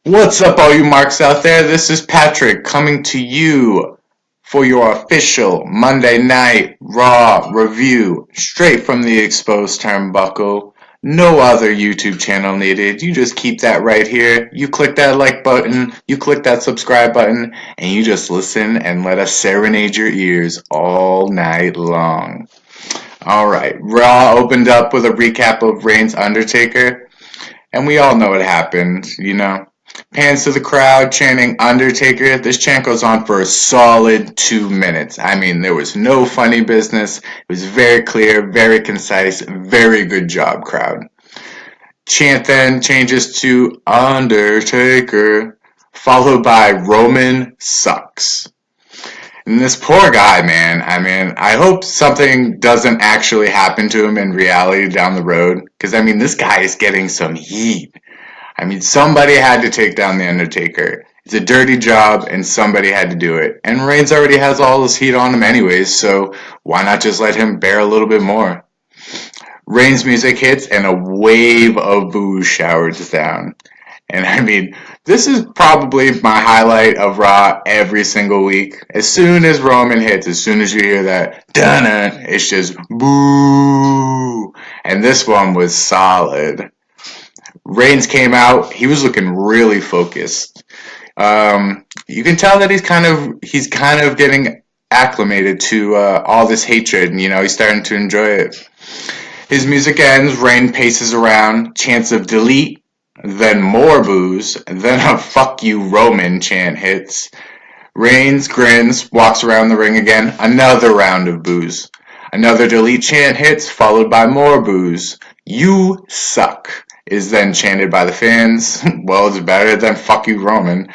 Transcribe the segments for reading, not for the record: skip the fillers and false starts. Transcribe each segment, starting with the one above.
What's up, all you marks out there? This is Patrick coming to you for your official Monday Night Raw review, straight from the Exposed Turnbuckle. No other YouTube channel needed. You just keep that right here. You click that like button, you click that subscribe button, and you just listen and let us serenade your ears all night long. Alright, Raw opened up with a recap of Reigns' Undertaker, and we all know what happened. Pans to the crowd chanting Undertaker. This chant goes on for a solid 2 minutes. I mean, there was no funny business. It was very clear, very concise, very good job, crowd. Chant then changes to Undertaker, followed by Roman sucks. And this poor guy, man, I hope something doesn't actually happen to him in reality down the road. Because, this guy is getting some heat. Somebody had to take down The Undertaker. It's a dirty job, and somebody had to do it. And Reigns already has all this heat on him anyways, so why not just let him bear a little bit more? Reigns' music hits, and a wave of boos showers down. And this is probably my highlight of Raw every single week. As soon as Roman hits, as soon as you hear that, dun it's just boo. And this one was solid. Reigns came out. He was looking really focused. You can tell that he's kind of getting acclimated to all this hatred, and he's starting to enjoy it. His music ends. Reigns paces around. Chants of delete, then more boos, then a "fuck you Roman" chant hits. Reigns grins, walks around the ring again. Another round of boos. Another delete chant hits, followed by more boos. "You suck" is then chanted by the fans. Well, it's better than "fuck you Roman."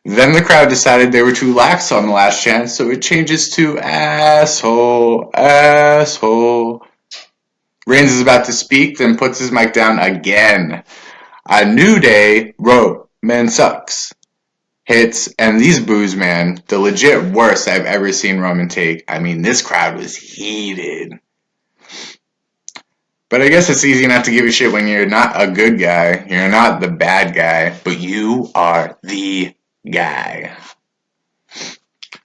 Then the crowd decided they were too lax on the last chant, so it changes to "asshole, asshole." Reigns is about to speak, then puts his mic down again. "A new day, Roman sucks" hits, and these boos, man, the legit worst I've ever seen Roman take. This crowd was heated. But I guess it's easy not to give a shit when you're not a good guy. You're not the bad guy, but you are the guy.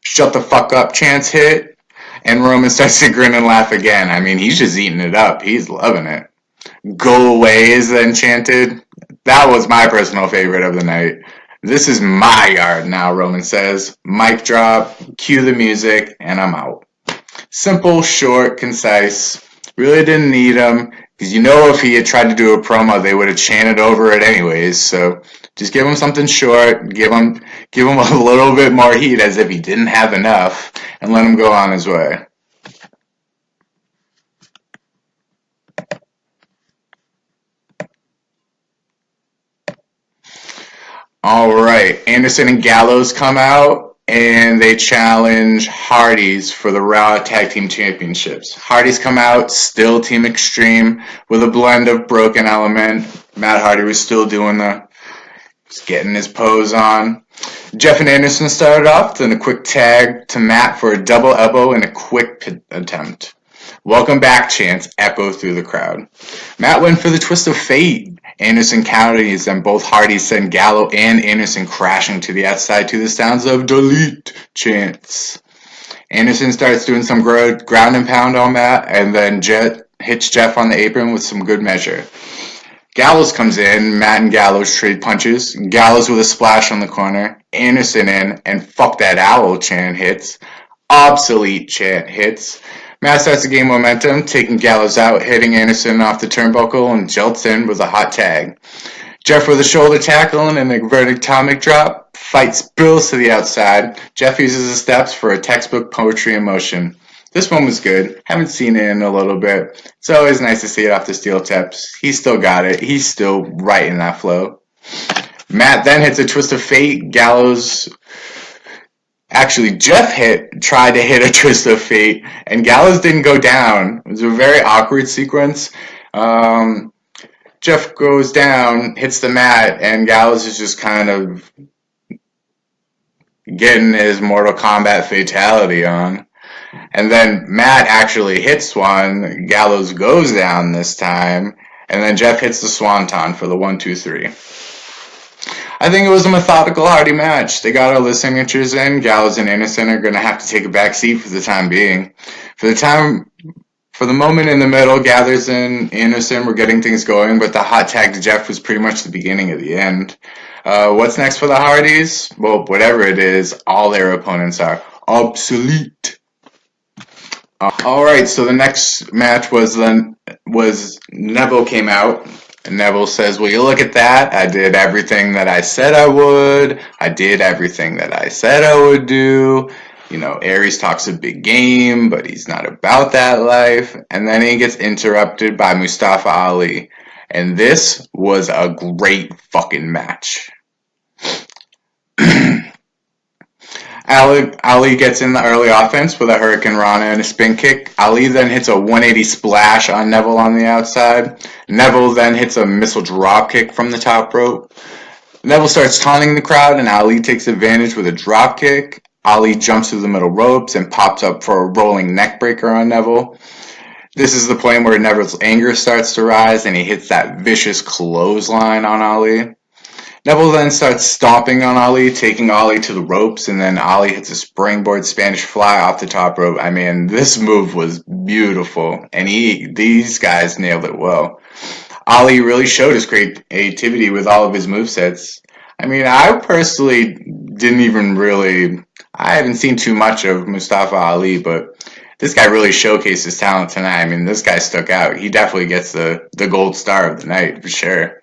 "Shut the fuck up" chants hit, and Roman starts to grin and laugh again. He's just eating it up. He's loving it. "Go away" is then chanted. That was my personal favorite of the night. "This is my yard now," Roman says. Mic drop, cue the music, and I'm out. Simple, short, concise. Really didn't need him, because if he had tried to do a promo, they would have chanted over it anyways. So just give him something short, give him a little bit more heat as if he didn't have enough, and let him go on his way. Alright, Anderson and Gallows come out, and they challenge Hardy's for the Raw Tag Team Championships. Hardy's come out, still Team Extreme, with a blend of Broken Element. Matt Hardy was still getting his pose on. Jeff and Anderson started off, then a quick tag to Matt for a double elbow and a quick attempt. "Welcome back" chants echo through the crowd. Matt went for the twist of fate. Anderson counters, and both Hardys send Gallo and Anderson crashing to the outside to the sounds of delete chants. Anderson starts doing some ground and pound on Matt, and then hits Jeff on the apron with some good measure. Gallows comes in. Matt and Gallows trade punches. Gallows with a splash on the corner. Anderson in, and "fuck that owl" chant hits. Obsolete chant hits. Matt starts to gain momentum, taking Gallows out, hitting Anderson off the turnbuckle, and jolts in with a hot tag. Jeff with a shoulder tackle and an inverted atomic drop. Fight spills to the outside. Jeff uses the steps for a textbook poetry in motion. This one was good. Haven't seen it in a little bit. It's always nice to see it off the steel tips. He's still got it. He's still right in that flow. Matt then hits a twist of fate. Jeff tried to hit a twist of fate, and Gallows didn't go down. It was a very awkward sequence. Jeff goes down, hits the mat, and Gallows is just kind of getting his Mortal Kombat fatality on. And then Matt actually hits one. Gallows goes down this time, and then Jeff hits the swanton for the 1, 2, 3. I think it was a methodical Hardy match. They got all the signatures in. Gallows and Innocent are going to have to take a back seat for the time being. For the time, for the moment in the middle, Gathers and Innocent were getting things going, but the hot tag to Jeff was pretty much the beginning of the end. What's next for the Hardys? Well, whatever it is, all their opponents are obsolete. Alright, so the next match was Neville came out. And Neville says, well, you look at that. I did everything that I said I would. I did everything that I said I would do. You know, Aries talks a big game, but he's not about that life. And then he gets interrupted by Mustafa Ali. And this was a great fucking match. Ali gets in the early offense with a Hurricane Rana and a spin kick. Ali then hits a 180 splash on Neville on the outside. Neville then hits a missile drop kick from the top rope. Neville starts taunting the crowd and Ali takes advantage with a drop kick. Ali jumps through the middle ropes and pops up for a rolling neck breaker on Neville. This is the point where Neville's anger starts to rise and he hits that vicious clothesline on Ali. Neville then starts stomping on Ali, taking Ali to the ropes, and then Ali hits a springboard Spanish fly off the top rope. I mean, this move was beautiful, and these guys nailed it well. Ali really showed his creativity with all of his movesets. I mean, I personally I haven't seen too much of Mustafa Ali, but this guy really showcased his talent tonight. I mean, this guy stuck out. He definitely gets the gold star of the night, for sure.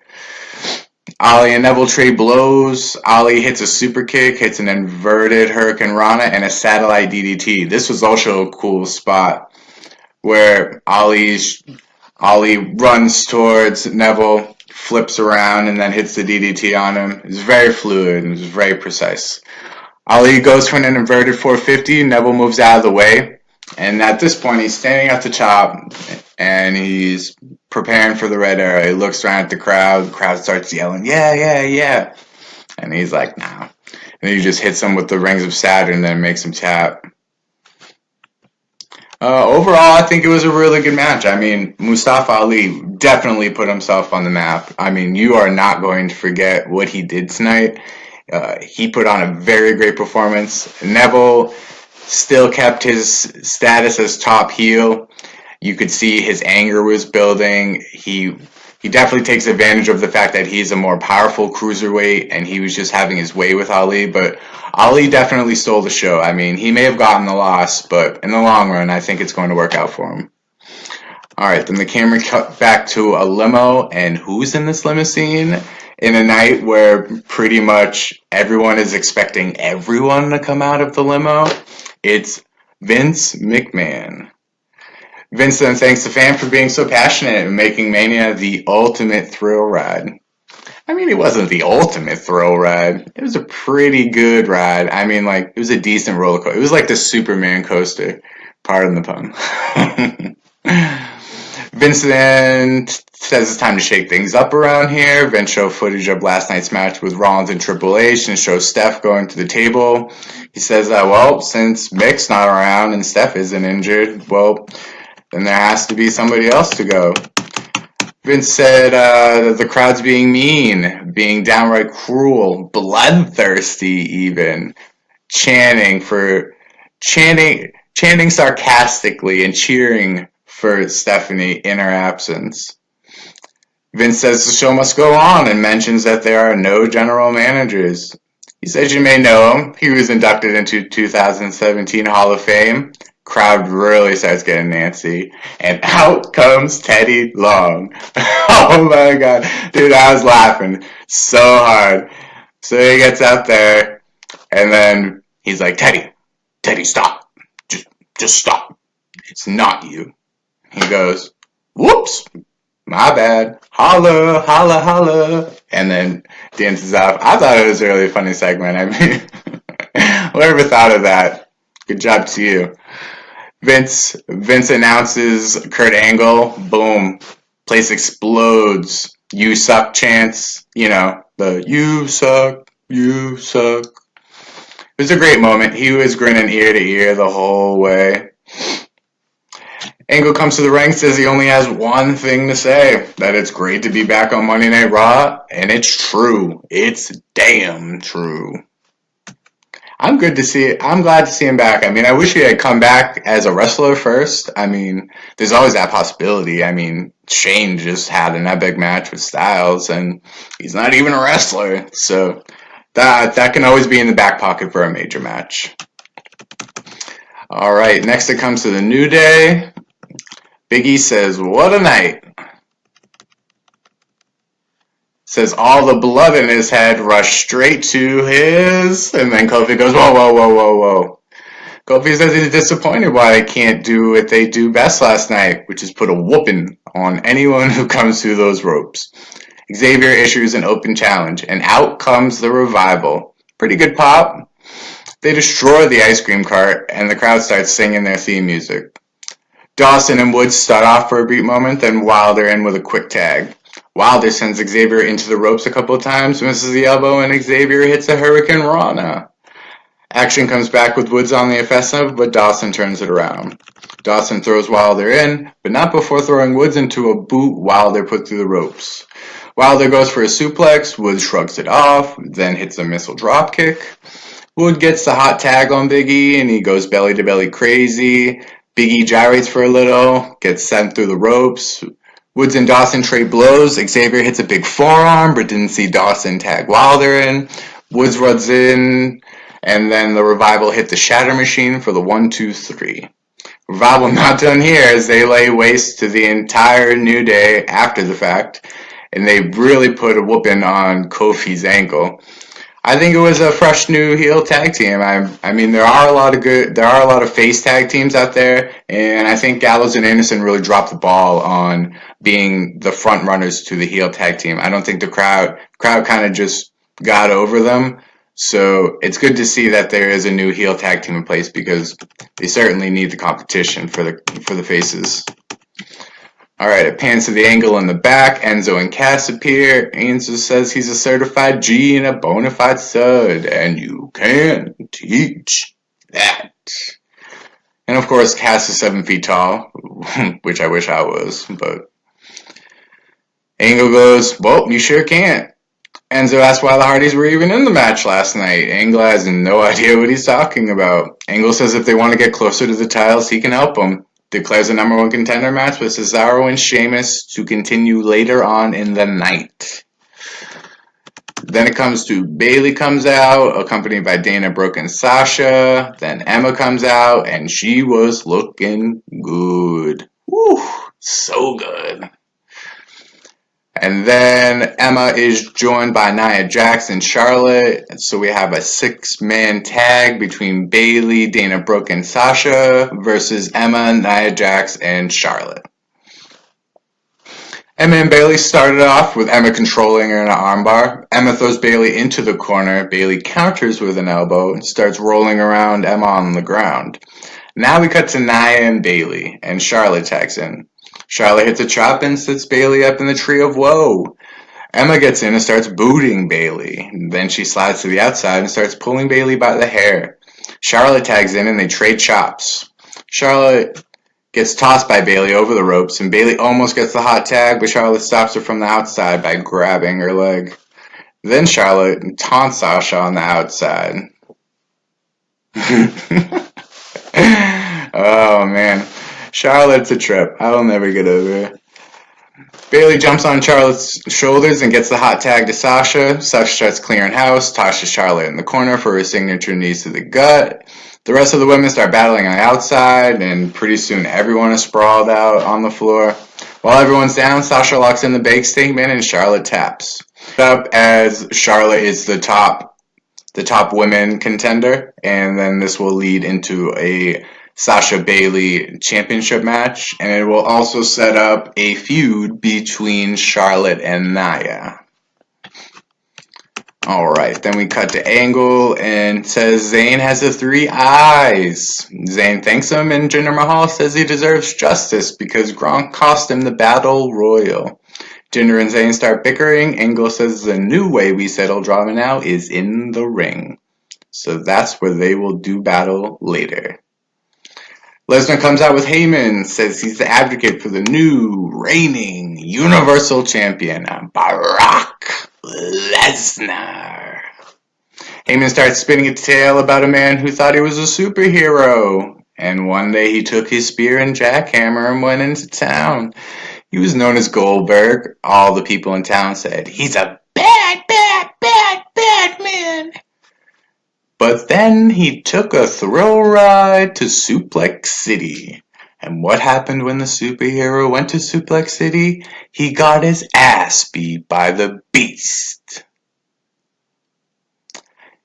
Ali and Neville trade blows. Ali hits a super kick, hits an inverted Hurricane Rana, and a satellite DDT. This was also a cool spot where Ali runs towards Neville, flips around, and then hits the DDT on him. It was very fluid and it was very precise. Ali goes for an inverted 450. Neville moves out of the way. And at this point, he's standing at the top and he's preparing for the red arrow. He looks around at the crowd. The crowd starts yelling, yeah, yeah, yeah. And he's like, nah. And he just hits him with the Rings of Saturn and then makes him tap. Overall, I think it was a really good match. I mean, Mustafa Ali definitely put himself on the map. I mean, you are not going to forget what he did tonight. He put on a very great performance. Neville still kept his status as top heel. You could see his anger was building. He definitely takes advantage of the fact that he's a more powerful cruiserweight and he was just having his way with Ali, but Ali definitely stole the show. I mean, he may have gotten the loss, but in the long run, I think it's going to work out for him. Alright, then the camera cut back to a limo, and who's in this limousine? In a night where pretty much everyone is expecting everyone to come out of the limo, it's Vince McMahon. Vince then thanks the fan for being so passionate and making Mania the ultimate thrill ride. I mean, it wasn't the ultimate thrill ride. It was a pretty good ride. I mean, like, it was a decent roller coaster. It was like the Superman coaster. Pardon the pun. Vince then says it's time to shake things up around here. Vince showed footage of last night's match with Rollins and Triple H and shows Steph going to the table. He says that, well, since Mick's not around and Steph isn't injured, well, then there has to be somebody else to go. Vince said the crowd's being mean, being downright cruel, bloodthirsty even, chanting sarcastically and cheering for Stephanie in her absence. Vince says the show must go on and mentions that there are no general managers. He says you may know him. He was inducted into 2017 Hall of Fame. Crowd really starts getting antsy. And out comes Teddy Long. Oh my god. Dude, I was laughing so hard. So he gets out there and then he's like, Teddy, stop. Just stop. It's not you. He goes, whoops, my bad. Holla, holla, holla. And then dances off. I thought it was a really funny segment. I mean, whoever thought of that, good job to you. Vince announces Kurt Angle. Boom. Place explodes. You suck chants. You know, the you suck, you suck. It was a great moment. He was grinning ear to ear the whole way. Angle comes to the ring, says he only has one thing to say, that it's great to be back on Monday Night Raw, and it's true. It's damn true. I'm good to see it. I'm glad to see him back. I mean, I wish he had come back as a wrestler first. I mean, there's always that possibility. I mean, Shane just had an epic match with Styles, and he's not even a wrestler. So that can always be in the back pocket for a major match. All right, next it comes to the New Day. Big E says, "What a night." Says all the blood in his head rushed straight to his, and then Kofi goes, "Whoa, whoa, whoa, whoa, whoa." Kofi says he's disappointed why they can't do what they do best last night, which is put a whooping on anyone who comes through those ropes. Xavier issues an open challenge, and out comes the Revival. Pretty good pop. They destroy the ice cream cart, and the crowd starts singing their theme music. Dawson and Woods start off for a brief moment, then Wilder in with a quick tag. Wilder sends Xavier into the ropes a couple of times, misses the elbow, and Xavier hits a Hurricane Rana. Action comes back with Woods on the offensive, but Dawson turns it around. Dawson throws Wilder in, but not before throwing Woods into a boot Wilder put through the ropes. Wilder goes for a suplex, Woods shrugs it off, then hits a missile dropkick. Wood gets the hot tag on Big E, and he goes belly to belly crazy. Big E gyrates for a little, gets sent through the ropes. Woods and Dawson trade blows. Xavier hits a big forearm, but didn't see Dawson tag Wilder in. Woods runs in, and then the Revival hit the Shatter Machine for the 1-2-3. Revival not done here as they lay waste to the entire New Day after the fact, and they really put a whooping on Kofi's ankle. I think it was a fresh new heel tag team. I mean, there are a lot of face tag teams out there, and I think Gallows and Anderson really dropped the ball on being the front runners to the heel tag team. I don't think the crowd kind of just got over them. So it's good to see that there is a new heel tag team in place because they certainly need the competition for the faces. Alright, it pans to the angle in the back. Enzo and Cass appear. Enzo says he's a certified G and a bona fide stud, and you can teach that. And of course, Cass is 7 feet tall, which I wish I was, but Angle goes, "Well, you sure can't." Enzo asks why the Hardys were even in the match last night. Angle has no idea what he's talking about. Angle says if they want to get closer to the titles, he can help them. Declares a number one contender match with Cesaro and Sheamus to continue later on in the night. Then it comes to Bayley comes out, accompanied by Dana Brooke and Sasha. Then Emma comes out, and she was looking good. Woo, so good. And then Emma is joined by Nia Jax and Charlotte. So we have a 6-man tag between Bayley, Dana Brooke, and Sasha versus Emma, Nia Jax, and Charlotte. Emma and Bayley started off with Emma controlling her in an armbar. Emma throws Bayley into the corner. Bayley counters with an elbow and starts rolling around Emma on the ground. Now we cut to Nia and Bayley, and Charlotte tags in. Charlotte hits a chop and sits Bayley up in the tree of woe. Emma gets in and starts booting Bayley. Then she slides to the outside and starts pulling Bayley by the hair. Charlotte tags in and they trade chops. Charlotte gets tossed by Bayley over the ropes, and Bayley almost gets the hot tag, but Charlotte stops her from the outside by grabbing her leg. Then Charlotte taunts Sasha on the outside. Oh man. Charlotte's a trip. I'll never get over her. Bayley jumps on Charlotte's shoulders and gets the hot tag to Sasha. Sasha starts clearing house, tosses Charlotte in the corner for her signature knees to the gut. The rest of the women start battling on the outside, and pretty soon everyone is sprawled out on the floor. While everyone's down, Sasha locks in the bake statement and Charlotte taps. Up as Charlotte is the top women contender, and then this will lead into a Sasha Bayley championship match, and it will also set up a feud between Charlotte and Nia. Alright, then we cut to Angle and says Zayn has the 3 eyes. Zayn thanks him, and Jinder Mahal says he deserves justice because Gronk cost him the battle royal. Jinder and Zayn start bickering. Angle says the new way we settle drama now is in the ring. So that's where they will do battle later. Lesnar comes out with Heyman, says he's the advocate for the new reigning Universal Champion, Brock Lesnar. Heyman starts spinning a tale about a man who thought he was a superhero, and one day he took his spear and jackhammer and went into town. He was known as Goldberg. All the people in town said, he's a bad man. But then he took a thrill ride to Suplex City. And what happened when the superhero went to Suplex City? He got his ass beat by the Beast.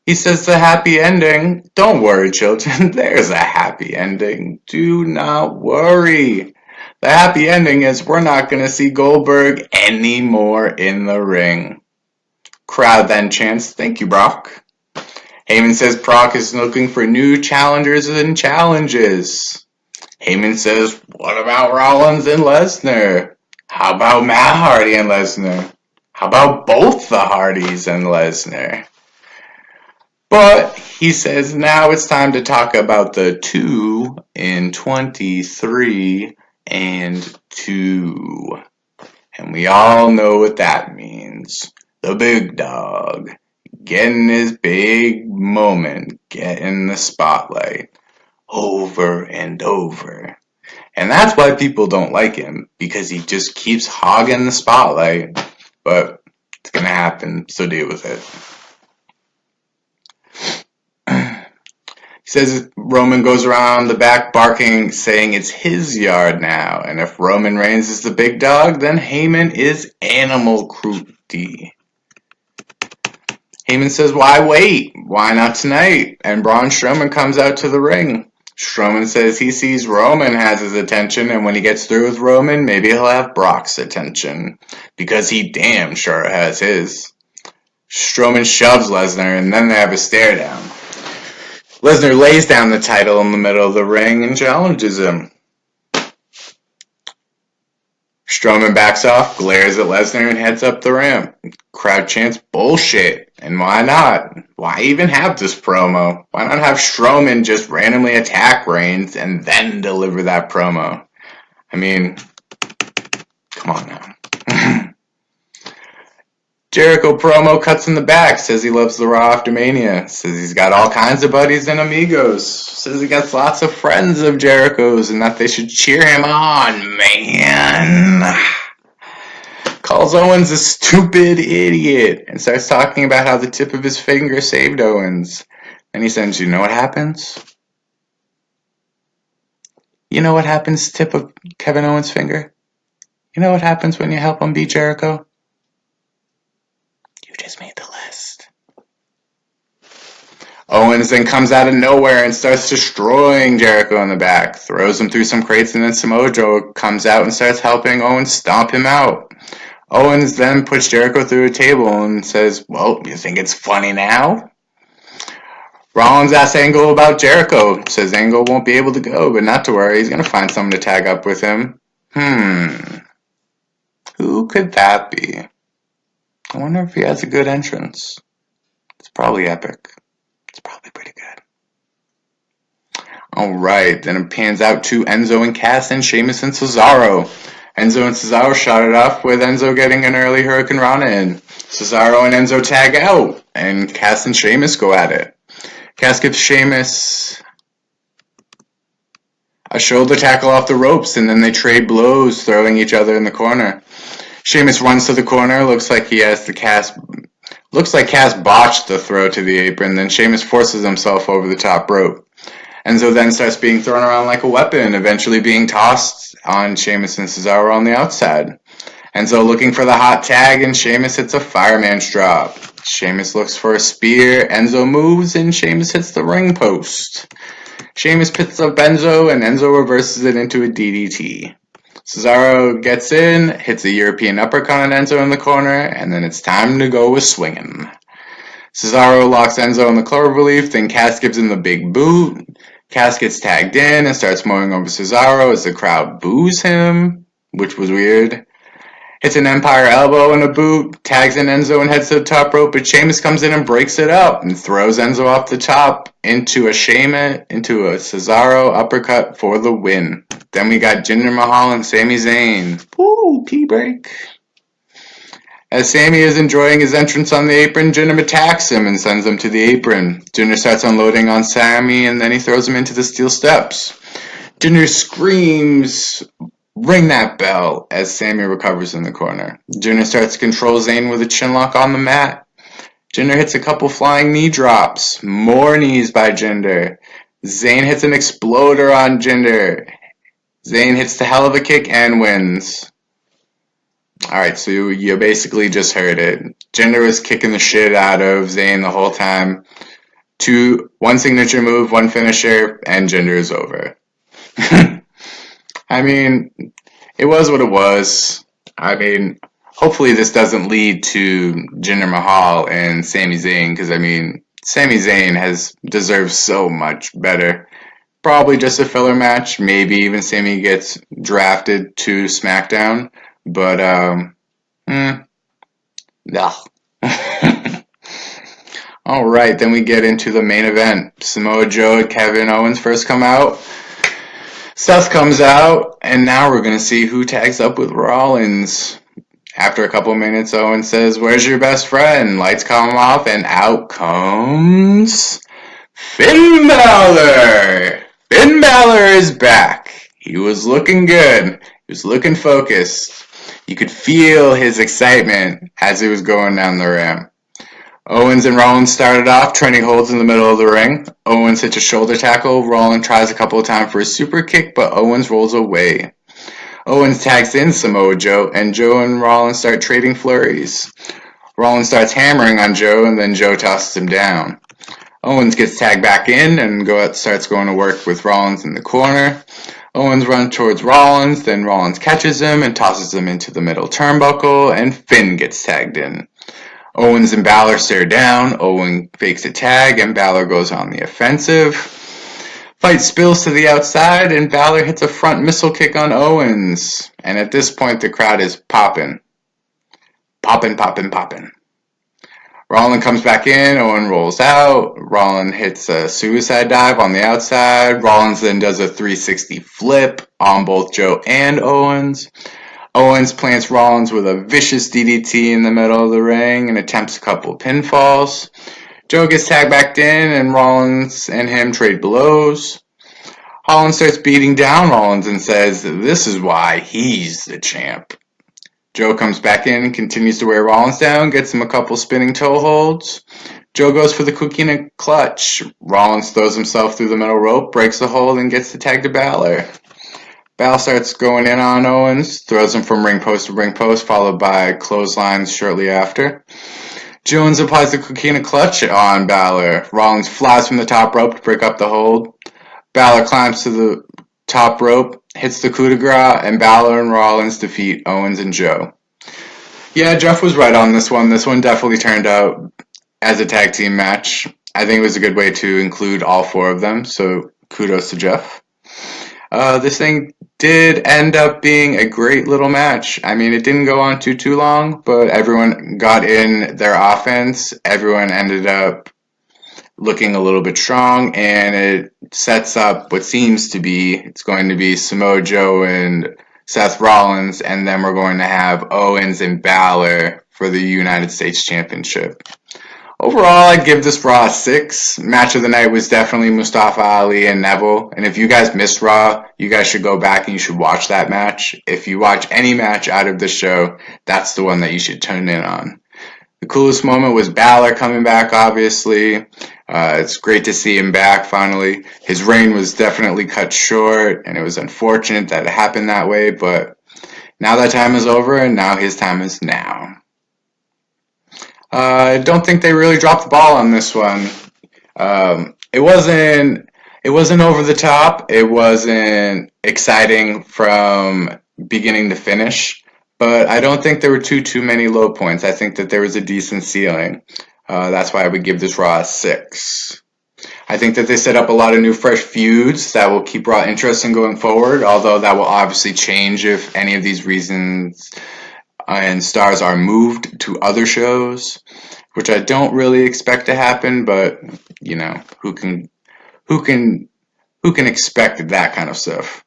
He says the happy ending. Don't worry, children. There's a happy ending. Do not worry. The happy ending is we're not going to see Goldberg anymore in the ring. Crowd then chants, thank you, Brock. Heyman says Brock is looking for new challengers and challenges. Heyman says, what about Rollins and Lesnar? How about Matt Hardy and Lesnar? How about both the Hardys and Lesnar? But he says now it's time to talk about the 2 in 23 and 2. And we all know what that means. The big dog getting his big moment, getting the spotlight over and over. And that's why people don't like him, because he just keeps hogging the spotlight. But it's going to happen, so deal with it. He says Roman goes around the back barking, saying it's his yard now. And if Roman Reigns is the big dog, then Heyman is animal cruelty. Heyman says, why wait? Why not tonight? And Braun Strowman comes out to the ring. Strowman says he sees Roman has his attention, and when he gets through with Roman, maybe he'll have Brock's attention. Because he damn sure has his. Strowman shoves Lesnar, and then they have a stare down. Lesnar lays down the title in the middle of the ring and challenges him. Strowman backs off, glares at Lesnar, and heads up the ramp. Crowd chants bullshit. And why not? Why even have this promo? Why not have Strowman just randomly attack Reigns and then deliver that promo? I mean, come on now. Jericho promo cuts in the back, says he loves the Raw after Mania, says he's got all kinds of buddies and amigos, says he got lots of friends of Jericho's and that they should cheer him on, man. Calls Owens a stupid idiot and starts talking about how the tip of his finger saved Owens. And he says, you know what happens? You know what happens to the tip of Kevin Owens' finger? You know what happens when you help him beat Jericho? You just made the list. Owens then comes out of nowhere and starts destroying Jericho in the back, throws him through some crates, and then Samoa Joe comes out and starts helping Owens stomp him out. Owens then puts Jericho through a table and says, well, you think it's funny now? Rollins asks Angle about Jericho, says Angle won't be able to go, but not to worry, he's going to find someone to tag up with him. Who could that be? I wonder if he has a good entrance. It's probably epic. It's probably pretty good. Alright, then it pans out to Enzo and Cass and Sheamus and Cesaro. Enzo and Cesaro shot it off with Enzo getting an early Hurricane Rana in. Cesaro and Enzo tag out, and Cass and Sheamus go at it. Cass gives Sheamus a shoulder tackle off the ropes, and then they trade blows, throwing each other in the corner. Sheamus runs to the corner, looks like Cass botched the throw to the apron, then Sheamus forces himself over the top rope. Enzo then starts being thrown around like a weapon, eventually being tossed on Sheamus and Cesaro on the outside. Enzo looking for the hot tag, and Sheamus hits a fireman's drop. Sheamus looks for a spear, Enzo moves, and Sheamus hits the ring post. Sheamus picks up Enzo, and Enzo reverses it into a DDT. Cesaro gets in, hits a European uppercut on Enzo in the corner, and then it's time to go with swinging. Cesaro locks Enzo in the cloverleaf, then Cass gives him the big boot. Cass gets tagged in and starts mowing over Cesaro as the crowd boos him, which was weird. hits an Empire elbow and a boot, tags in Enzo and heads to the top rope, but Sheamus comes in and breaks it up and throws Enzo off the top into a Cesaro uppercut for the win. Then we got Jinder Mahal and Sami Zayn. Woo, pee break. As Sami is enjoying his entrance on the apron, Jinder attacks him and sends him to the apron. Jinder starts unloading on Sami and then he throws him into the steel steps. Jinder screams, "Ring that bell," as Sami recovers in the corner. Jinder starts to control Zayn with a chinlock on the mat. Jinder hits a couple flying knee drops. More knees by Jinder. Zayn hits an exploder on Jinder. Zayn hits the hell of a kick and wins. Alright, so you basically just heard it. Jinder was kicking the shit out of Zayn the whole time. One signature move, one finisher, and Jinder is over. I mean, it was what it was. I mean, hopefully this doesn't lead to Jinder Mahal and Sami Zayn, because I mean, Sami Zayn deserves so much better. Probably just a filler match. Maybe even Sami gets drafted to SmackDown. But, no. Alright, then we get into the main event. Samoa Joe and Kevin Owens first come out. Seth comes out, and now we're going to see who tags up with Rollins. After a couple minutes, Owens says, "Where's your best friend?" Lights come off, and out comes Finn Balor. Finn Balor is back. He was looking good. He was looking focused. You could feel his excitement as he was going down the ramp. Owens and Rollins started off trading holds in the middle of the ring. Owens hits a shoulder tackle. Rollins tries a couple of times for a super kick, but Owens rolls away. Owens tags in Samoa Joe, and Joe and Rollins start trading flurries. Rollins starts hammering on Joe, and then Joe tosses him down. Owens gets tagged back in and starts going to work with Rollins in the corner. Owens runs towards Rollins, then Rollins catches him and tosses him into the middle turnbuckle, and Finn gets tagged in. Owens and Balor stare down. Owens fakes a tag, and Balor goes on the offensive. Fight spills to the outside, and Balor hits a front missile kick on Owens. And at this point, the crowd is popping. Popping, popping, popping. Rollins comes back in. Owens rolls out. Rollins hits a suicide dive on the outside. Rollins then does a 360 flip on both Joe and Owens. Owens plants Rollins with a vicious DDT in the middle of the ring and attempts a couple of pinfalls. Joe gets tagged back in, and Rollins and him trade blows. Rollins starts beating down Rollins and says this is why he's the champ. Joe comes back in and continues to wear Rollins down, gets him a couple spinning toe holds. Joe goes for the Coquina clutch. Rollins throws himself through the middle rope, breaks the hold, and gets the tag to Balor. Balor starts going in on Owens, throws him from ring post to ring post, followed by clotheslines shortly after. Jones applies the Coquina clutch on Balor. Rollins flies from the top rope to break up the hold. Balor climbs to the top rope, hits the coup de grace, and Balor and Rollins defeat Owens and Joe. Yeah, Jeff was right on this one. This one definitely turned out as a tag team match. I think it was a good way to include all four of them, so kudos to Jeff. This thing did end up being a great little match. I mean, it didn't go on too long, but everyone got in their offense. Everyone ended up looking a little bit strong, and it sets up what seems to be, it's going to be Samoa Joe and Seth Rollins, and then we're going to have Owens and Balor for the United States Championship. Overall, I'd give this Raw a 6. Match of the night was definitely Mustafa Ali and Neville. And if you guys missed Raw, you guys should go back and you should watch that match. If you watch any match out of the show, that's the one that you should tune in on. The coolest moment was Balor coming back, obviously. It's great to see him back, finally. His reign was definitely cut short, and it was unfortunate that it happened that way. But now that time is over, and now his time is now. I don't think they really dropped the ball on this one. It wasn't over the top. It wasn't exciting from beginning to finish. But I don't think there were too many low points. I think that there was a decent ceiling. That's why I would give this Raw a 6. I think that they set up a lot of new fresh feuds that will keep Raw interesting going forward, although that will obviously change if any of these reasons and stars are moved to other shows, which I don't really expect to happen, but you know, who can expect that kind of stuff?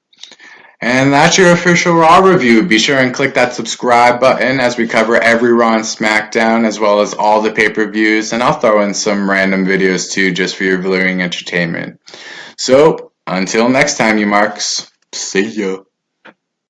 And that's your official Raw review. Be sure and click that subscribe button as we cover every Raw and SmackDown as well as all the pay-per-views, and I'll throw in some random videos too just for your viewing entertainment. So, until next time, you marks. See ya.